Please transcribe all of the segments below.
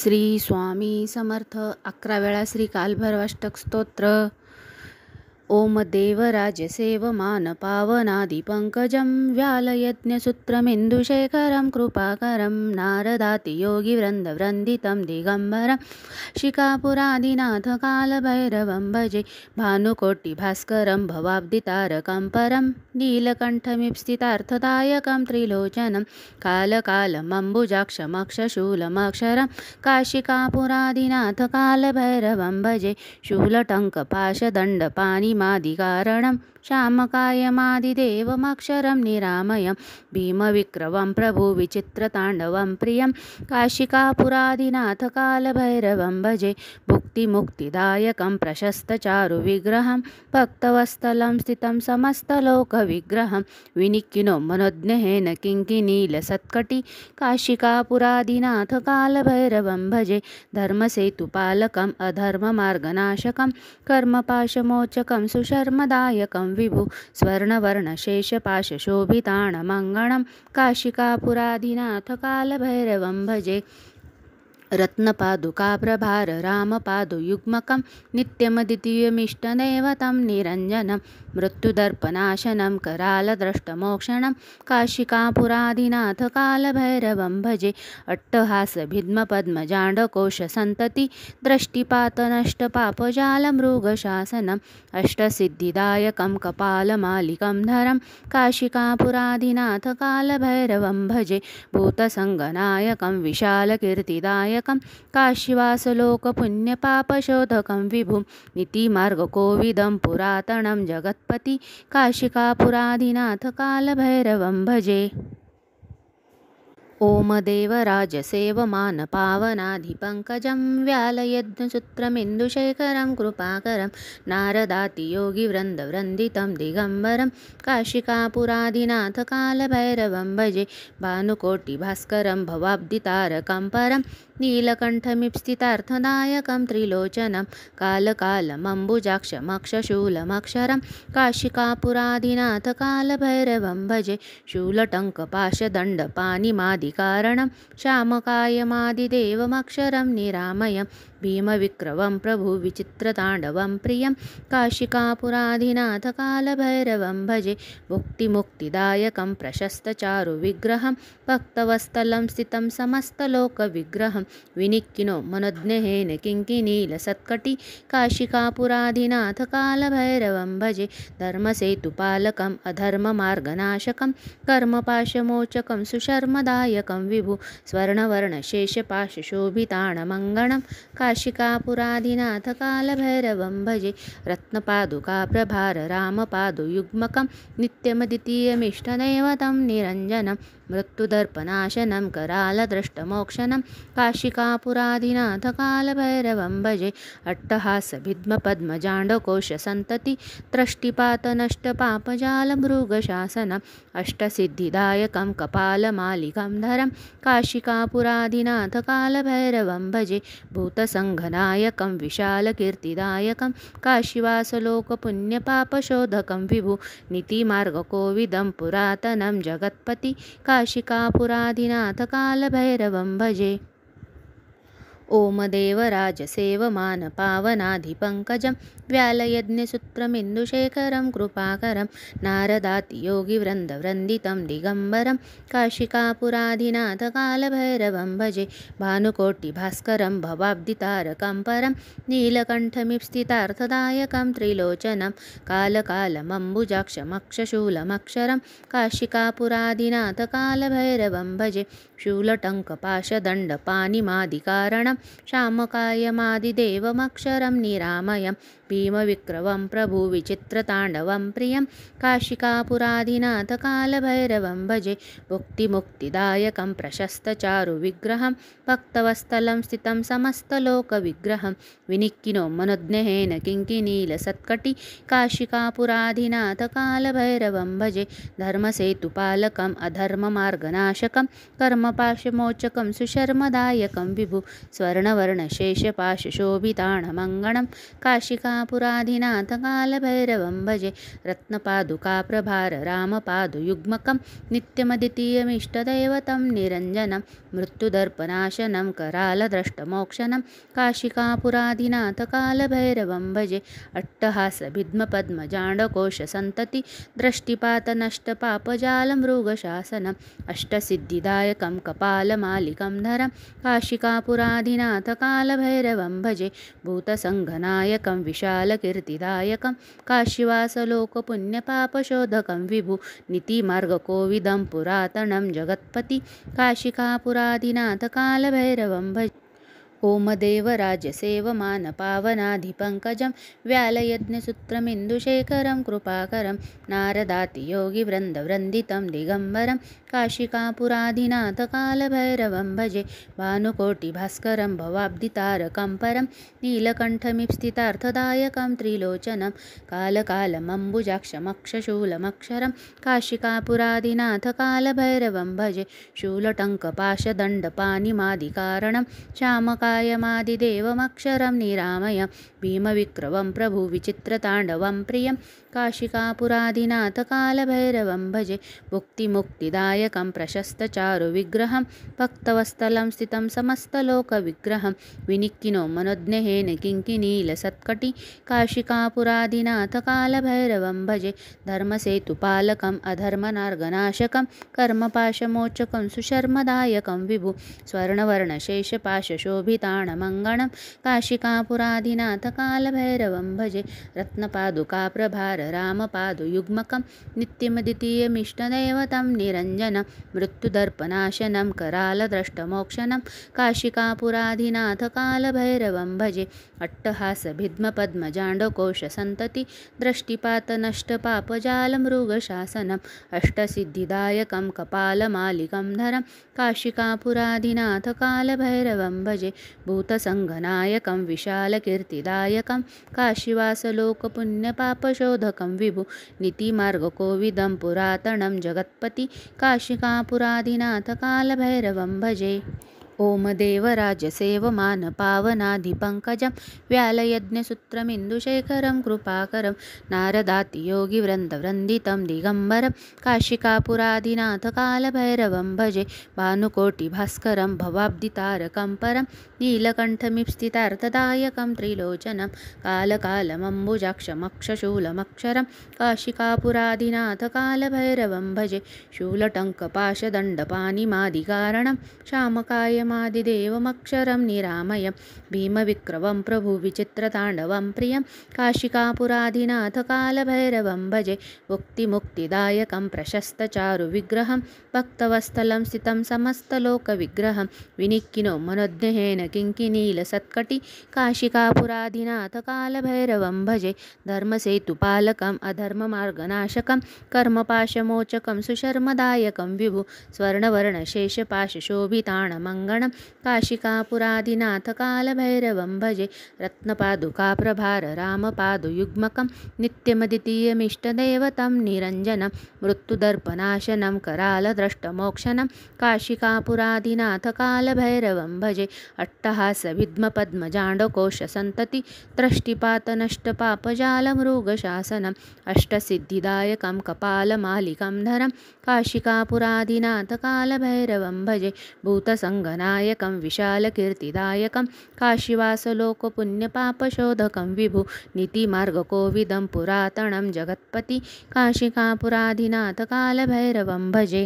श्री स्वामी समर्थ 11 वेळा श्री कालभैरवाष्टक स्तोत्र। ओम देवराजसेवमान पावनादिपङ्कजं व्यालयज्ञसूत्रमिन्दुशेखरं कृपाकरं नारदातियोगिवृन्दवृन्दितं दिगम्बरं शिखापुरादिनाथकालभैरवं भजे भानुकोटिभास्करं भवाब्दितारकं परं नीलकण्ठमीप्सितार्थदायकं त्रिलोचनं कालकालमम्बुजाक्षमक्षशूलमक्षरं काशिकापुरादिनाथकालभैरवं भजे शूलटङ्कपाशदण्डपाणिमादिकारणं श्यामकायमादिदेवमक्षरं निरामयं भीमविक्रमं प्रभुविचित्रताण्डवं प्रियं काशिकापुरादिनाथकालभैरवं भजे भुक्तिमुक्तिदायकं प्रशस्तचारुविग्रहं भक्तवत्सलं स्थितं समस्तलोकविग्रहं विनिक्किनो मनोज्ञेन किङ्किणीलसत्कटि काशिकापुरादिनाथकालभैरवं भजे धर्मसेतुपालकम् अधर्ममार्गनाशकं कर्मपाशमोचकं सुशर्मदायकं विभु स्वर्णवर्णशेषपाशशोभिताणमङ्गणं काशिकापुरादिनाथकालभैरवं भजे रत्नपादुकाप्रभार रामपादुयुग्मकं नित्यमद्वितीयमिष्टदैवतं निरञ्जनं मृत्युदर्पनाशनं करालद्रष्टमोक्षणं काशिकापुरादिनाथकालभैरवं भजे अट्टहासभिद्मपद्मजाण्डकोशसन्तति दृष्टिपातनष्टपापजालमृगशासनम् अष्टसिद्धिदायकं कपालमालिकं धरं काशिकापुरादिनाथकालभैरवं भजे भूतसङ्गनायकं विशालकीर्तिदायकं काशीवासलोकपुण्यपापशोधकं विभुं नीतिमार्गकोविदं पुरातनं जगत्पति काशिकापुरादिनाथकालभैरवं भजे ओम देवराजसेवमान पावनाधिपङ्कजं व्यालयज्ञसूत्रमिन्दुशेखरं कृपाकरं नारदातियोगिवृन्दवृन्दितं दिगम्बरं काशिकापुरादिनाथकालभैरवं भजे भानुकोटिभास्करं भवाब्दितारकं परं नीलकण्ठमीप्सितार्थदायकं त्रिलोचनं कालकालमम्बुजाक्षमक्षशूलमक्षरं काशिकापुरादिनाथकालभैरवं भजे शूलटङ्कपाशदण्डपाणिमादिकारणं श्यामकायमादिदेवमक्षरं निरामयं भीमविक्रमं प्रभुविचित्रताण्डवं प्रियं काशिकापुरादिनाथकालभैरवं भजे भुक्तिमुक्तिदायकं प्रशस्तचारुविग्रहं भक्तवत्सलं स्थितं समस्तलोकविग्रहं विनिक्किनो मनोज्ञेन किङ्किणीलसत्कटि काशिकापुरादिनाथकालभैरवं भजे धर्मसेतुपालकम् अधर्ममार्गनाशकं कर्मपाशमोचकं सुशर्मदायकं विभु स्वर्णवर्णशेषपाशशोभिताणमङ्गणं काशिकापुरादिनाथकालभैरवं भजे रत्नपादुकाप्रभार रामपादुयुग्मकं नित्यमद्वितीयमिष्टदैवतं निरञ्जनं मृत्युदर्पनाशनं करालद्रष्टमोक्षणं काशिकापुरादिनाथकालभैरवं भजे अट्टहासभिद्मपद्मजाण्डकोशसन्तति दृष्टिपातनष्टपापजालमृगशासनम् अष्टसिद्धिदायकं कपालमालिकं धरं काशिकापुरादिनाथकालभैरवं भजे भूतसङ्घनायकं विशालकीर्तिदायकं काशीवासलोकपुण्यपापशोधकं विभु नीतिमार्गकोविदं पुरातनं जगत्पति काशिकापुरादिनाथकालभैरवं भजे ओम देवराजसेवमान पावनाधिपङ्कजं व्यालयज्ञसूत्रमिन्दुशेखरं कृपाकरं नारदातियोगिवृन्दवृन्दितं दिगम्बरं काशिकापुरादिनाथकालभैरवं भजे भानुकोटिभास्करं भवाब्दितारकं परं नीलकण्ठमीप्सितार्थदायकं त्रिलोचनं कालकालमम्बुजाक्षमक्षशूलमक्षरं काशिकापुरादिनाथकालभैरवं भजे शूलटङ्कपाशदण्डपाणिमादिकारणं श्यामकायमादिदेवमक्षरं निरामयं भीमविक्रमं प्रभुविचित्रताण्डवं प्रियं काशिकापुरादिनाथकालभैरवं भजे भुक्तिमुक्तिदायकं प्रशस्तचारुविग्रहं भक्तवत्सलं स्थितं समस्तलोकविग्रहं विनिक्किनो मनोज्ञेन किङ्किणीलसत्कटि काशिकापुरादिनाथकालभैरवं भजे धर्मसेतुपालकम् अधर्ममार्गनाशकं कर्म कर्मपाशमोचकं सुशर्मदायकं विभु स्वर्णवर्णशेषपाशशोभिताणमङ्गणं काशिकापुराधिनाथकालभैरवं भजे रत्नपादुकाप्रभार रामपादुयुग्मकं नित्यमद्वितीयमिष्टदैवतं निरञ्जनं मृत्युदर्पनाशनं करालद्रष्टमोक्षणं काशिकापुराधिनाथकालभैरवं भजे अट्टहासभिद्मपद्मजाण्डकोशसन्तति दृष्टिपातनष्टपापजालमृगशासनम् अष्टसिद्धिदायकं कपालमालिकं धरं काशिकापुराधिनाथकालभैरवं भजे भूतसङ्घनायकं विशालकीर्तिदायकं काशीवासलोकपुण्यपापशोधकं विभु नीतिमार्गकोविदं पुरातनं जगत्पति काशिकापुराधिनाथकालभैरवं भजे ओमदेवराजसेवमानपावनाधिपङ्कजं व्यालयज्ञसूत्रमिन्दुशेखरं कृपाकरं नारदातियोगिवृन्दवृन्दितं दिगम्बरं काशिकापुराधिनाथकालभैरवं भजे भानुकोटिभास्करं भवाब्धितारकं परं नीलकण्ठमीप्सितार्थदायकं त्रिलोचनं कालकालमम्बुजाक्षमक्षशूलमक्षरं काशिकापुराधिनाथकालभैरवं भजे शूलटङ्कपाशदण्डपाणिमादिकारणं श्यामकायमादिदेवमक्षरं निरामयं भीमविक्रमं प्रभुविचित्रताण्डवं प्रियं काशिकापुराधिनाथकालभैरवं भजे मुक्तिमुक्तिदायकं प्रशस्तचारुविग्रहं भक्तवत्सलं स्थितं समस्तलोकविग्रहं विनिक्किनो मनोज्ञेन किङ्किणीलसत्कटि काशिकापुराधिनाथकालभैरवं भजे धर्मसेतुपालकम् अधर्मनार्गनाशकं कर्मपाशमोचकं सुशर्मदायकं विभु स्वर्णवर्णशेषपाशशोभिताणमङ्गणं काशिकापुराधिनाथकालभैरवं भजे रत्नपादुकाप्रभार रामपादुयुग्मकं नित्यमद्वितीयमिष्टदैवतं निरञ्जनं मृत्युदर्पनाशनं करालद्रष्टमोक्षणं काशिकापुराधिनाथकालभैरवं भजे अट्टहासभिद्मपद्मजाण्डकोशसन्तति दृष्टिपातनष्टपापजालमृगशासनम् अष्टसिद्धिदायकं कपालमालिकं धरं काशिकापुराधिनाथकालभैरवं भजे भूतसङ्घनायकं विशालकीर्तिदायकं काशीवासलोकपुण्यपापशोधकं विभु नीतिमार्गकोविदं पुरातनं जगत्पति काशिकापुराधिनाथकालभैरवं भजे ओमदेवराजसेवमानपावनाधिपङ्कजं व्यालयज्ञसूत्रमिन्दुशेखरं कृपाकरं नारदातियोगिवृन्दवृन्दितं दिगम्बरं काशिकापुराधिनाथकालभैरवं भजे भानुकोटिभास्करं भवाब्धितारकं परं नीलकण्ठमीप्सितार्थदायकं त्रिलोचनं कालकालमम्बुजाक्षमक्षशूलमक्षरं काशिकापुराधिनाथकालभैरवं भजे शूलटङ्कपाशदण्डपाणिमादिकारणं श्यामकायमादिदेवमक्षरं निरामयं भीमविक्रमं प्रभुविचित्रताण्डवं प्रियं काशिकापुराधिनाथकालभैरवं भजे मुक्तिमुक्तिदायकं प्रशस्तचारुविग्रहं भक्तवत्सलं स्थितं समस्तलोकविग्रहं विनिक्किनो मनोज्ञेन किङ्किणीलसत्कटि काशिकापुराधिनाथकालभैरवं भजे धर्मसेतुपालकम् अधर्ममार्गनाशकं कर्मपाशमोचकं सुशर्मदायकं विभु स्वर्णवर्णशेषपाशशोभिताणमङ्गणं काशिकापुराधिनाथकालभैरवं भजे रत्नपादुकाप्रभार रामपादुयुग्मकं नित्यमद्वितीयमिष्टदैवतं निरञ्जनं मृत्युदर्पनाशनं करालद्रष्टमोक्षणं काशिकापुराधिनाथकालभैरवं भजे अट्टहासभिद्मपद्मजाण्डकोशसन्तति दृष्टिपातनष्टपापजालमृगशासनम् अष्टसिद्धिदायकं कपालमालिकं धरं काशिकापुराधिनाथकालभैरवं भजे भूतसङ्घनायकं विशालकीर्तिदायकं काशीवासलोकपुण्यपापशोधकं विभु नीतिमार्गकोविदं पुरातनं जगत्पति काशिकापुराधिनाथकालभैरवं भजे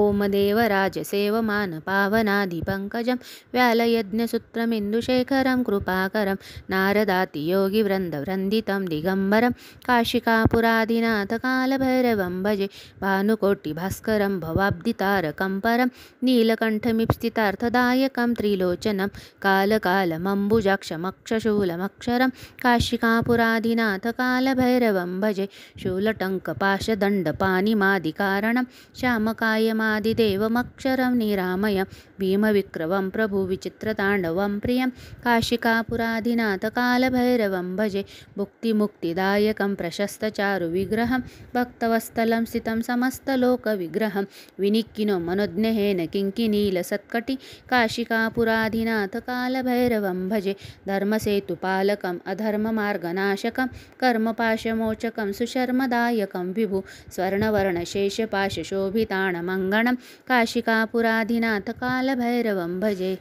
ओमदेवराजसेवमानपावनाधिपङ्कजं व्यालयज्ञसूत्रमिन्दुशेखरं कृपाकरं नारदातियोगिवृन्दवृन्दितं दिगम्बरं काशिकापुराधिनाथकालभैरवं भजे भानुकोटिभास्करं भवाब्धितारकं परं नीलकण्ठमीप्सितार्थदायकं त्रिलोचनं कालकालमम्बुजाक्षमक्षशूलमक्षरं काशिकापुराधिनाथकालभैरवं भजे शूलटङ्कपाशदण्डपाणिमादिकारणं श्यामकायमा काशिकापुराधिनाथकालभैरवम्भजे निरामयं भीमविक्रमं प्रभुविचित्रताण्डवं प्रियं काशिकापुराधिनाथकालभैरवं भजे भुक्तिमुक्तिदायकं प्रशस्तचारुविग्रहं भक्तवत्सलं स्थितं समस्तलोकविग्रहं विनिक्किनो मनोज्ञेन किङ्किणीलसत्कटि काशिकापुराधिनाथकालभैरवं भजे धर्मसेतुपालकम् अधर्ममार्गनाशकं कर्मपाशमोचकं सुशर्मदायकं विभु स्वर्णवर्णशेषपाशशोभिताणमङ्गणं काशिकापुराधिनाथकालभैरवं भजे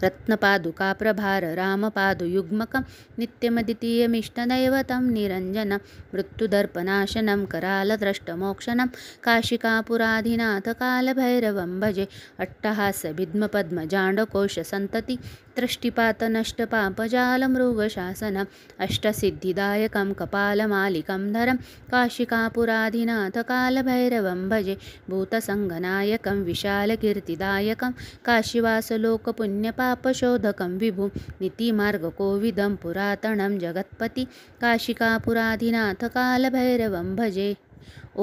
रत्नपादुकाप्रभार रामपादुयुग्मकं नित्यमद्वितीयमिष्टदैवतं निरञ्जनं मृत्युदर्पनाशनं करालद्रष्टमोक्षणं काशिकापुराधिनाथकालभैरवं भजे अट्टहासभिद्मपद्मजाण्डकोशसन्तति दृष्टिपातनष्टपापजालमृगशासनम् अष्टसिद्धिदायकं कपालमालिकं धरं काशिकापुराधिनाथकालभैरवं भजे भूतसङ्गनायकं विशालकीर्तिदायकं काशीवासलोकपुण्यपापशोधकं विभुं नीतिमार्गकोविदं पुरातनं जगत्पति काशिकापुराधिनाथकालभैरवं भजे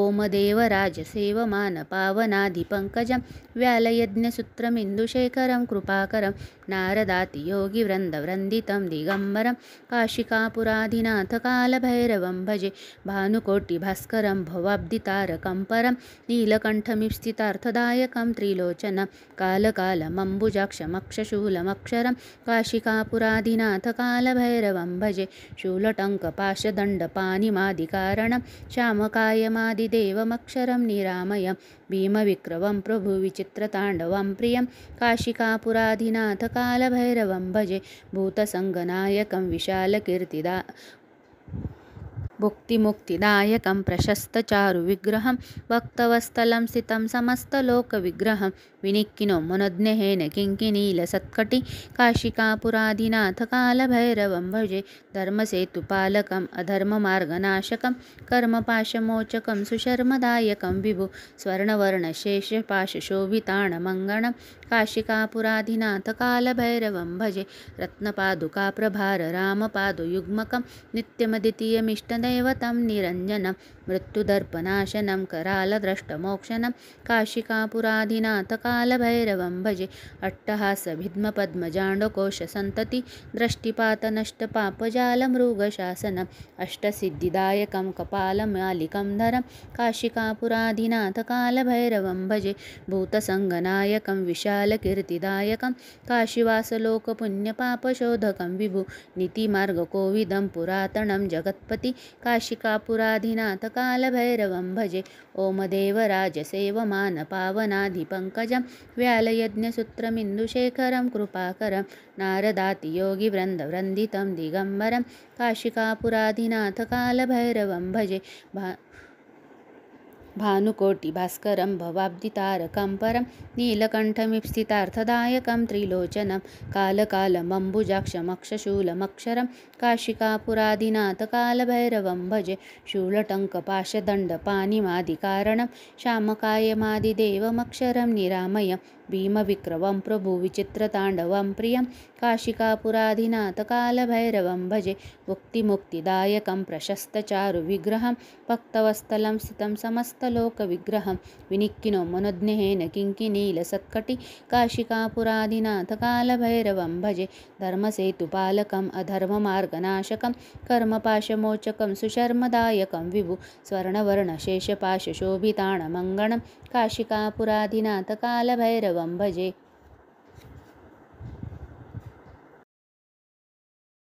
ओमदेवराजसेवमानपावनादिपङ्कजं व्यालयज्ञसूत्रमिन्दुशेखरं कृपाकरं नारदातियोगिवृन्दवृन्दितं दिगम्बरं काशिकापुराधिनाथकालभैरवं भजे भानुकोटिभास्करं भवाब्धितारकं परं नीलकण्ठमीप्सितार्थदायकं त्रिलोचनं कालकालमम्बुजाक्षमक्षशूलमक्षरं काशिकापुराधिनाथकालभैरवं भजे शूलटङ्कपाशदण्डपाणिमादिकारणं श्यामकायमादिदेवमक्षरं निरामयं भीमविक्रमं प्रभुविचित्रताण्डवं प्रियं काशिकापुराधिनाथकालभैरवं भजे भूतसङ्गनायकं विशालकीर्तिदा भुक्तिमुक्तिदायकं प्रशस्तचारुविग्रहं भक्तवत्सलं स्थितं समस्तलोकविग्रहं विनिक्किनो मनोज्ञेन किङ्किणीलसत्कटि काशिकापुराधिनाथकालभैरवं भजे धर्मसेतुपालकम् अधर्ममार्गनाशकं कर्मपाशमोचकं सुशर्मदायकं विभु स्वर्णवर्णशेषपाशशोभिताणमङ्गणं काशिकापुराधिनाथकालभैरवं भजे रत्नपादुकाप्रभार रामपादुयुग्मकं नित्यमद्वितीयमिष्टदैवतं निरञ्जनं मृत्युदर्पनाशनं करालद्रष्टमोक्षणं काशिकापुराधिनाथकालभैरवं भजे अट्टहासभिद्मपद्मजाण्डकोशसन्तति दृष्टिपातनष्टपापजालमृगशासनम् अष्टसिद्धिदायकं कपालमालिकं धरं काशिकापुराधिनाथकालभैरवं भजे भूतसङ्गनायकं विशालकीर्तिदायकं काशीवासलोकपुण्यपापशोधकं विभु नीतिमार्गकोविदं पुरातनं जगत्पति काशिकापुराधिनाथकालभैरवं भजे ओमदेवराजसेवमानपावनादिपङ्कजं व्यालयज्ञसूत्रमिन्दुशेखरं कृपाकरं नारदातियोगिवृन्दवृन्दितं दिगम्बरं काशिकापुराधिनाथकालभैरवं भजे भानुकोटिभास्करं भवाब्धितारकं परं नीलकण्ठमीप्सितार्थदायकं त्रिलोचनं कालकालमम्बुजाक्षमक्षशूलमक्षरं काशिकापुराधिनाथकालभैरवं भजे शूलटङ्कपाशदण्डपाणिमादिकारणं श्यामकायमादिदेवमक्षरं निरामयं भीमविक्रमं प्रभुविचित्रताण्डवं प्रियं काशिकापुराधिनाथकालभैरवं भजे मुक्तिमुक्तिदायकं प्रशस्तचारुविग्रहं भक्तवत्सलं स्थितं समस्तलोकविग्रहं विनिक्किनो मनोज्ञेन किङ्किणीलसत्कटि काशिकापुराधिनाथकालभैरवं भजे धर्मसेतुपालकम् अधर्ममार्गनाशकं कर्मपाशमोचकं सुशर्मदायकं विभु स्वर्णवर्णशेषपाशशोभिताणमङ्गणं काशिकापुराधिनाथकालभैरवं भजे